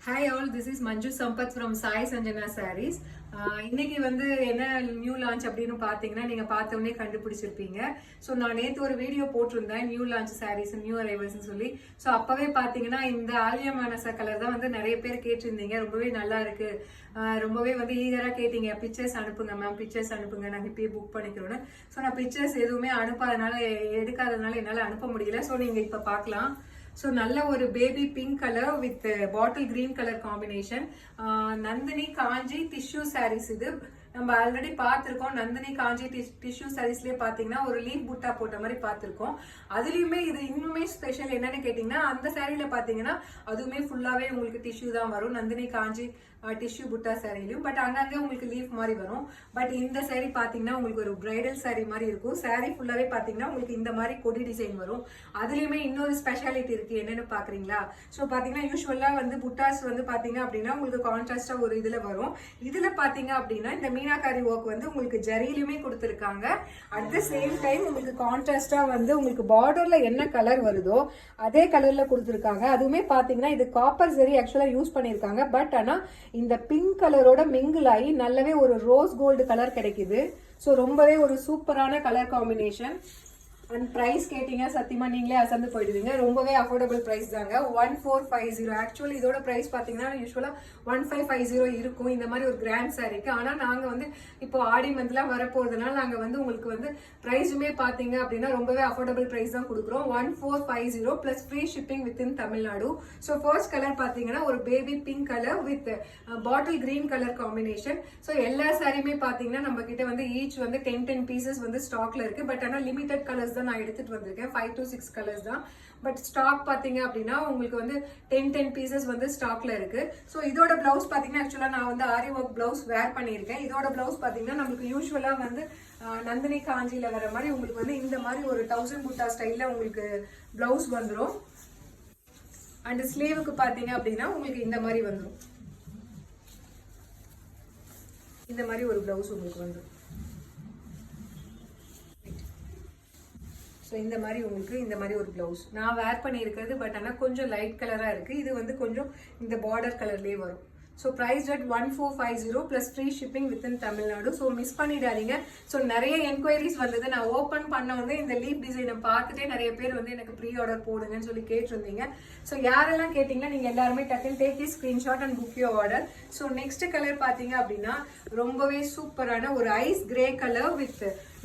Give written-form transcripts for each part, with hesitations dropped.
Hi all, this is Manju Sampath from Sai Sanjana Sarees. இன்னைக்கு வந்து என்ன new launch அப்படின்னு பார்த்தீங்கன்னா நீங்க பார்த்தோன்னே கண்டுபிடிச்சிருப்பீங்க. ஸோ நான் நேற்று ஒரு வீடியோ போட்டிருந்தேன் நியூ லான்ச் சாரீஸ் நியூ அரைவல்ஸ்னு சொல்லி. ஸோ அப்பவே பார்த்தீங்கன்னா இந்த ஆலியா மானசா கலர் தான் வந்து நிறைய பேர் கேட்டிருந்தீங்க. ரொம்பவே நல்லா இருக்கு, ரொம்பவே வந்து ஈகரா கேட்டீங்க, பிக்சர்ஸ் அனுப்புங்க மேம், பிக்சர்ஸ் அனுப்புங்க, நாங்கள் இப்பயே புக் பண்ணிக்கிறோன்னு. ஸோ நான் பிக்சர்ஸ் எதுவுமே எடுக்காததுனால என்னால் அனுப்ப முடியல. ஸோ நீங்க இப்போ பார்க்கலாம். ஸோ நல்ல ஒரு baby pink colour with bottle green colour combination. Nandini Kanchi tissue saris. இது நம்ம ஆல்ரெடி பார்த்திருக்கோம். நந்தினி காஞ்சி டிஷ்யூ சாரீஸ்லயே பாத்தீங்கன்னா ஒரு லீப் புட்டா போட்ட மாதிரி பார்த்திருக்கோம். அதுலயுமே இது இன்னுமே ஸ்பெஷல் என்னன்னு கேட்டீங்கன்னா அந்த சாரீல பாத்தீங்கன்னா அதுவுமே ஃபுல்லாவே உங்களுக்கு டிஷ்யூ தான் வரும். நந்தினி காஞ்சி டிஷ்யூ புட்டா சாரிலையும் பட் அங்கங்க உங்களுக்கு லீஃப் மாதிரி வரும். பட் இந்த சாரி பாத்தீங்கன்னா உங்களுக்கு ஒரு பிரைடல் சாரி மாதிரி இருக்கும். சாரி ஃபுல்லாவே பாத்தீங்கன்னா உங்களுக்கு இந்த மாதிரி கொடி டிசைன் வரும். அதுலயுமே இன்னொரு ஸ்பெஷாலிட்டி இருக்கு, என்னன்னு பாக்குறீங்களா? ஸோ பாத்தீங்கன்னா யூஸ்வலா வந்து புட்டாஸ் வந்து பாத்தீங்க அப்படின்னா உங்களுக்கு கான்ட்ராஸ்டா ஒரு இதுல வரும். இதுல பாத்தீங்க அப்படின்னா இந்த மீனாகாரி ஒர்க் வந்து உங்களுக்கு ஜரியிலுமே கொடுத்துருக்காங்க. அட் த சேம் டைம் உங்களுக்கு கான்ட்ராஸ்டா வந்து உங்களுக்கு பார்டர்ல என்ன கலர் வருதோ அதே கலர்ல கொடுத்துருக்காங்க. அதுவுமே பாத்தீங்கன்னா இது காப்பர் ஜரி ஆக்சுவலா யூஸ் பண்ணிருக்காங்க. பட் ஆனா இந்த பிங்க் கலரோட மிங்கிள் ஆகி நல்லாவே ஒரு ரோஸ் கோல்டு கலர் கிடைக்குது. ஸோ ரொம்பவே ஒரு சூப்பரான கலர் காம்பினேஷன். அண்ட் பிரைஸ் கேட்டீங்க சத்தியமா நீங்களே அசந்து போயிடுவீங்க. ரொம்பவே அஃபோர்டபுள் பிரைஸ் தாங்க. 1450. ஆக்சுவலி இதோட பிரைஸ் பாத்தீங்கன்னா யூஸ்வலா 1550 இருக்கும் இந்த மாதிரி ஒரு கிராண்ட் சாரிக்கு. ஆனா நாங்க வந்து இப்போ ஆடி மந்த்லாம் வரப்போறதுனால நாங்க வந்து உங்களுக்கு வந்து பிரைஸுமே பாத்தீங்க அப்படின்னா ரொம்பவே அஃபோர்டபுள் பிரைஸ் தான் கொடுக்குறோம். 1450 plus free shipping with in Tamil Nadu. So first colour பாத்தீங்கன்னா ஒரு baby pink colour with bottle green colour combination. So எல்லா சாரியுமே பாத்தீங்கன்னா நம்ம கிட்ட வந்து ஈச் வந்து 10 பீசஸ் வந்து ஸ்டாக்ல இருக்கு. பட் ஆனா லிமிடெட் கலர்ஸ் நான் எடுத்துட்டு வந்திருக்கேன். 5 to 6 கலர்ஸ் தான். பட் ஸ்டாக் பாத்தீங்க அப்படின்னா உங்களுக்கு வந்து 10 பீசஸ் வந்து ஸ்டாக்ல இருக்கு. சோ இதோட பிளவுஸ் பாத்தீங்கன்னா ஆக்சுவலா நான் வந்து ஆரி ஒர்க் பிளவுஸ் வேர் பண்ணிருக்கேன். இதோட பிளவுஸ் பாத்தீங்கன்னா நமக்கு யூஸ்வலா வந்து நந்தினி காஞ்சில வர மாதிரி உங்களுக்கு வந்து இந்த மாதிரி ஒரு 1000 புட்டா ஸ்டைல்ல உங்களுக்கு பிளவுஸ் வந்துடும். அண்ட் ஸ்லீவுக்கு பாத்தீங்க அப்படின்னா உங்களுக்கு இந்த மாதிரி வந்துடும். இந்த மாதிரி ஒரு பிளவுஸ் உங்களுக்கு வந்துடும். ஸோ இந்த மாதிரி உங்களுக்கு இந்த மாதிரி ஒரு பிளவுஸ் நான் வேர் பண்ணியிருக்கிறது. பட் ஆனால் கொஞ்சம் லைட் கலராக இருக்குது. இது வந்து கொஞ்சம் இந்த பார்டர் கலர்லேயே வரும். So price at 1450 plus free shipping with in Tamil Nadu. So miss பண்ணிடாதீங்க. ஸோ நிறைய என்கொயரிஸ் வந்தது. நான் ஓப்பன் பண்ண வந்து இந்த லீப் டிசைனை பார்த்துட்டே நிறைய பேர் வந்து எனக்கு ப்ரீ ஆர்டர் போடுங்கன்னு சொல்லி கேட்டிருந்தீங்க. ஸோ யாரெல்லாம் கேட்டிங்கன்னா நீங்கள் எல்லாருமே டக்குன்னு take screenshot and book you order. So next colour பார்த்தீங்க அப்படின்னா ரொம்பவே சூப்பரான ஒரு ice grey colour with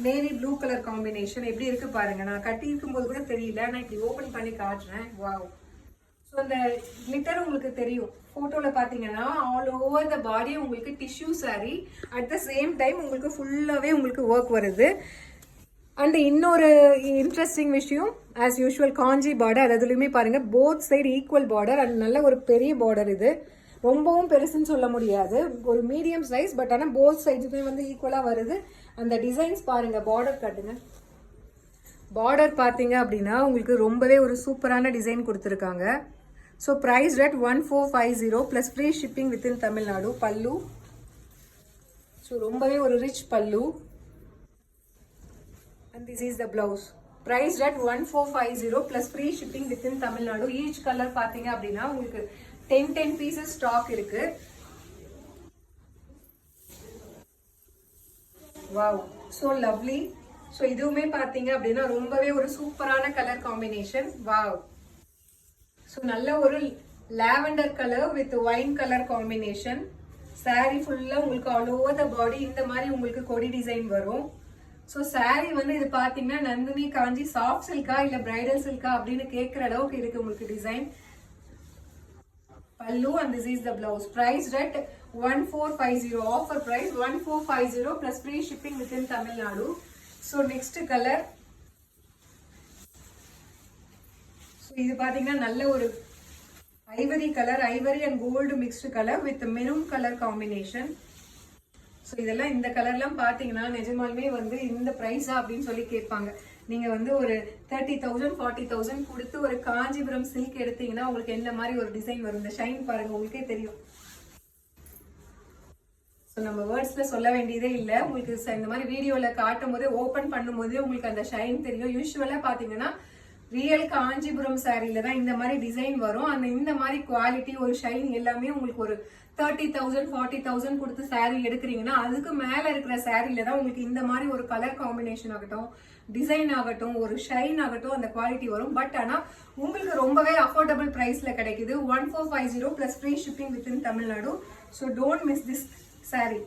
navy blue colour combination. எப்படி இருக்கு பாருங்க. நான் கட்டி இருக்கும் போது கூட தெரியல, நான் இப்படி ஓப்பன் பண்ணி காட்டுறேன். வாவ். ஸோ அந்த கிளிட்டர் உங்களுக்கு தெரியும் போட்டோல பாத்தீங்கன்னா ஆல் ஓவர் த பாடி உங்களுக்கு tissue sorry. At the same time உங்களுக்கு ஃபுல்லாவே உங்களுக்கு ஒர்க் வருது. அண்ட் இன்னொரு இன்ட்ரெஸ்டிங் விஷயம், ஆஸ் யூஷுவல் காஞ்சி பார்டர். அதுலயுமே பாருங்க both side equal border. And நல்ல ஒரு பெரிய பார்டர். இது ரொம்பவும் பெருசுன்னு சொல்ல முடியாது, ஒரு மீடியம் சைஸ். பட் ஆனால் போத் சைடுமே வந்து ஈக்குவலா வருது. அந்த டிசைன்ஸ் பாருங்க. பார்டர் கட்டுங்க. பார்டர் பாத்தீங்க அப்படின்னா உங்களுக்கு ரொம்பவே ஒரு சூப்பரான டிசைன் கொடுத்துருக்காங்க. So price rate 1450 plus free shipping with in Tamil Nadu. Pallu so ரொம்பவே ஒரு rich pallu. And this is the blouse. Price rate 1450 plus free shipping with in Tamil Nadu. Each colour பாத்தீங்க அப்படின்னா உங்களுக்கு 10 பீசஸ் ஸ்டாக் இருக்கு. Wow, so lovely. ஸோ இதுவுமே பாத்தீங்க அப்படின்னா ரொம்பவே ஒரு சூப்பரான கலர் காம்பினேஷன். வாவ். ஸோ நல்ல ஒரு lavender colour with wine colour combination. Sorry ஃபுல்லா உங்களுக்கு ஆல் ஓவர் த பாடி இந்த மாதிரி உங்களுக்கு கொடி டிசைன் வரும். ஸோ சாரி வந்து இது பாத்தீங்கன்னா நந்தினி காஞ்சி சாஃப்ட் சில்கா இல்ல பிரைடல் சில்கா அப்படின்னு கேட்கிற அளவுக்கு இருக்கு உங்களுக்கு டிசைன். பல்லு and this is the blouse. Price rate 1450. Offer price 1450 plus free shipping within Tamil Nadu. So next color. So இது பாத்தீங்கன்னா நல்ல ஒரு ivory colour, ivory and gold mixed colour with maroon colour combination. So இதெல்லாம் இந்த கலர்லாம் பாத்தீங்கன்னா நிஜமாலுமே வந்து இந்த பிரைஸா அப்படின்னு சொல்லி கேட்பாங்க. நீங்க வந்து ஒரு 30,000 40,000 கொடுத்து ஒரு காஞ்சிபுரம் சில்க் எடுத்தீங்கன்னா உங்களுக்கு என்ன மாதிரி ஒரு டிசைன் வரும். இந்த ஷைன் பாருங்க, உங்களுக்கே தெரியும். ஸோ நம்ம வேர்ட்ஸ்ல சொல்ல வேண்டியதே இல்லை. உங்களுக்கு இந்த மாதிரி வீடியோல காட்டும் போதே ஓப்பன் பண்ணும் போதே உங்களுக்கு அந்த ஷைன் தெரியும். யூஸ்வலா பாத்தீங்கன்னா ரியல் காஞ்சிபுரம் சாரியில தான் இந்த மாதிரி டிசைன் வரும். அந்த இந்த மாதிரி குவாலிட்டி ஒரு ஷைன் எல்லாமே உங்களுக்கு ஒரு 30,000 40,000 கொடுத்து சாரி எடுக்கிறீங்கன்னா அதுக்கு மேல இருக்கிற சாரியில தான் உங்களுக்கு இந்த மாதிரி ஒரு கலர் காம்பினேஷன் ஆகட்டும், டிசைன் ஆகட்டும், ஒரு ஷைன் ஆகட்டும் அந்த குவாலிட்டி வரும். பட் ஆனா உங்களுக்கு ரொம்பவே அஃபோர்டபுள் பிரைஸ்ல கிடைக்குது. 1450 plus free shipping with in Tamil Nadu. So don't miss this sorry.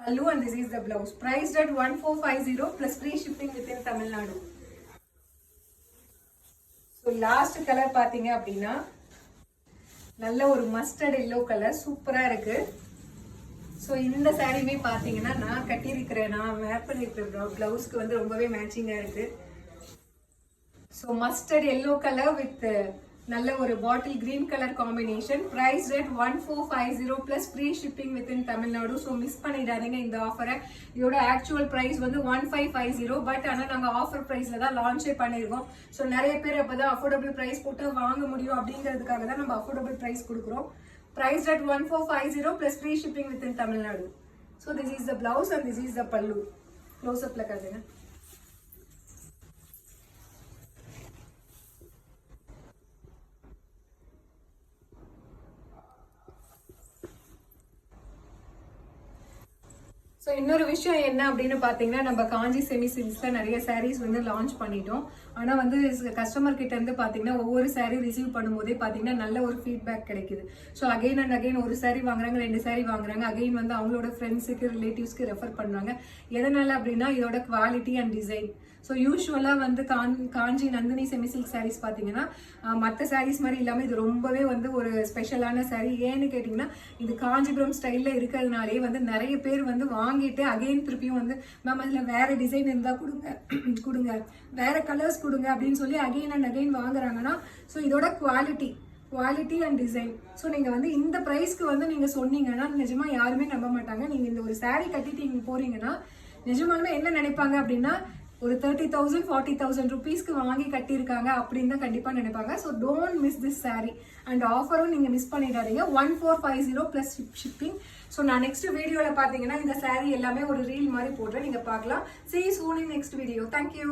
Pallu and this is the blouse. Priced at 1450 plus free shipping within Tamil Nadu. So last color பாத்தீங்க அப்படின்னா நல்ல ஒரு மஸ்டர்ட் எல்லோ கலர் சூப்பரா இருக்கு. So இந்த சாரியுமே பாத்தீங்கன்னா நான் கட்டியிருக்கிறேன், நான் வேர் பண்ணிருக்கிற பிளவுஸ்க்கு வந்து ரொம்பவே மேட்சிங்கா இருக்கு. So mustard yellow colour with நல்ல ஒரு bottle green colour combination. Price rate 1450 plus free shipping with in Tamil Nadu. So miss பண்ணிடாதீங்க இந்த ஆஃபரை. இதோட ஆக்சுவல் பிரைஸ் வந்து 1550. பட் ஆனால் நாங்கள் ஆஃபர் பிரைஸ்ல தான் லான்ச்சே பண்ணியிருக்கோம். ஸோ நிறைய பேர் அப்பதான் அஃபோர்டபுள் பிரைஸ் போட்டு வாங்க முடியும் அப்படிங்கிறதுக்காக தான் நம்ம அஃபோர்டபுள் பிரைஸ் கொடுக்குறோம். Price rate 1450 plus free shipping with in Tamil Nadu. So this is the blouse and this is the pallu. Close அப்ல காட்டுங்க. ஸோ இன்னொரு விஷயம் என்ன அப்படின்னு பார்த்தீங்கன்னா நம்ம காஞ்சி செமி சில்க்ஸில் நிறைய சாரீஸ் வந்து லான்ச் பண்ணிட்டோம். ஆனால் வந்து கஸ்டமர் கிட்ட இருந்து பார்த்தீங்கன்னா ஒவ்வொரு சாரீ ரிசீவ் பண்ணும்போதே பார்த்தீங்கன்னா நல்ல ஒரு ஃபீட்பேக் கிடைக்குது. ஸோ அகைன் அண்ட் அகைன் ஒரு சாரீ வாங்குறாங்க, 2 சாரீ வாங்குறாங்க, அகைன் வந்து அவங்களோட ஃப்ரெண்ட்ஸுக்கு ரிலேட்டிவ்ஸ்க்கு ரெஃபர் பண்ணுறாங்க. எதனால அப்படின்னா இதோட குவாலிட்டி அண்ட் டிசைன். ஸோ யூஸ்வலாக வந்து காஞ்சி நந்தினி செமி சில்க் சாரீஸ் பார்த்தீங்கன்னா மற்ற சாரீஸ் மாதிரி இல்லாமல் இது ரொம்பவே வந்து ஒரு ஸ்பெஷலான சாரீ. ஏன்னு கேட்டிங்கன்னா இது காஞ்சிபுரம் ஸ்டைலில் இருக்கிறதுனாலே வந்து நிறைய பேர் வந்து வாங்கிட்டு அகைன் திருப்பியும் வந்து மேம் அதில் வேற டிசைன் இருந்தால் கொடுங்க, வேற கலர்ஸ் கொடுங்க அப்படின்னு சொல்லி அகைன் அண்ட் அகைன் வாங்குறாங்கன்னா ஸோ இதோட குவாலிட்டி அண்ட் டிசைன். ஸோ நீங்கள் வந்து இந்த ப்ரைஸ்க்கு வந்து நீங்கள் சொன்னீங்கன்னா நிஜமா யாருமே நம்ப மாட்டாங்க. நீங்கள் இந்த ஒரு சாரீ கட்டிட்டு இங்கே போறீங்கன்னா நிஜமாலுமே என்ன நினைப்பாங்க அப்படின்னா ஒரு 30,000 40,000 ருபீஸ்க்கு வாங்கி கட்டியிருக்காங்க அப்படின்னு தான் கண்டிப்பாக நினைப்பாங்க. So don't miss this sari and ஆஃபரும் நீங்கள் மிஸ் பண்ணிடாதீங்க. 1450 ப்ளஸ் ஷிப்பிங். ஸோ நான் நெக்ஸ்ட் வீடியோவில் பார்த்தீங்கன்னா இந்த சாரீ எல்லாமே ஒரு ரீல் மாதிரி போடுறேன், நீங்கள் பார்க்கலாம். See you soon in next video. Thank you.